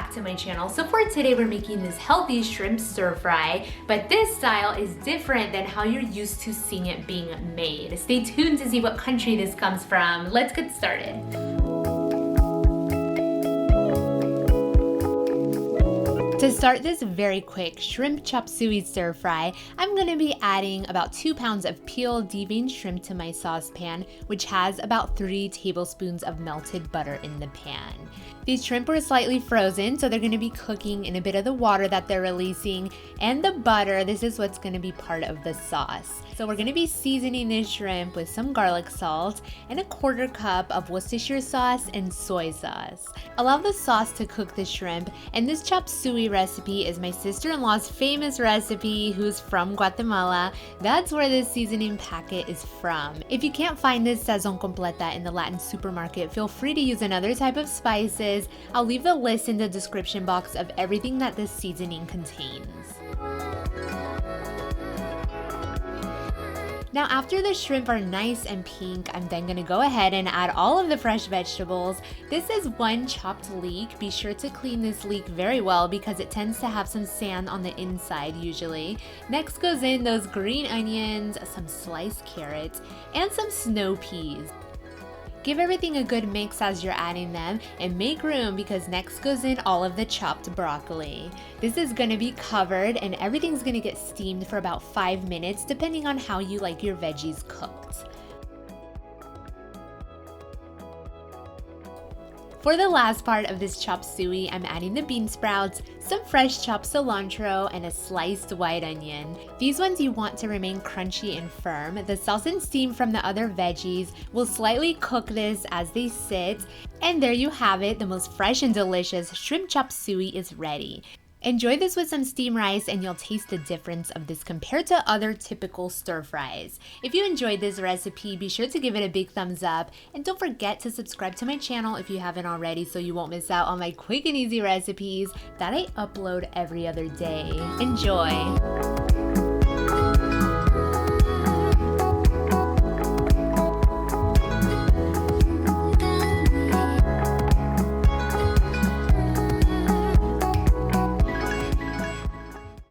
back to my channel. So for today, we're making this healthy shrimp stir fry, but this style is different than how you're used to seeing it being made. Stay tuned to see what country this comes from. Let's get started. To start this very quick shrimp chop suey stir fry, I'm going to be adding about 2 pounds of peeled deveined shrimp to my saucepan, which has about 3 tablespoons of melted butter in the pan. These shrimp were slightly frozen, so they're going to be cooking in a bit of the water that they're releasing, and the butter, this is what's going to be part of the sauce. So we're going to be seasoning this shrimp with some garlic salt and a 1/4 cup of Worcestershire sauce and soy sauce. Allow the sauce to cook the shrimp, and this chop suey recipe is my sister-in-law's famous recipe who's from Guatemala. That's where this seasoning packet is from. If you can't find this Sazon Completa in the Latin supermarket, feel free to use another type of spices. I'll leave the list in the description box of everything that this seasoning contains. Now after the shrimp are nice and pink, I'm then going to go ahead and add all of the fresh vegetables. This is 1 chopped leek. Be sure to clean this leek very well because it tends to have some sand on the inside usually. Next goes in those green onions, some sliced carrots, and some snow peas. Give everything a good mix as you're adding them, and make room because next goes in all of the chopped broccoli. This is going to be covered and everything's going to get steamed for about 5 minutes depending on how you like your veggies cooked. For the last part of this chop suey, I'm adding the bean sprouts, some fresh chopped cilantro, and a sliced white onion. These ones you want to remain crunchy and firm. The sauce and steam from the other veggies will slightly cook this as they sit. And there you have it, the most fresh and delicious shrimp chop suey is ready. Enjoy this with some steamed rice and you'll taste the difference of this compared to other typical stir fries. If you enjoyed this recipe, be sure to give it a big thumbs up, and don't forget to subscribe to my channel if you haven't already so you won't miss out on my quick and easy recipes that I upload every other day. Enjoy!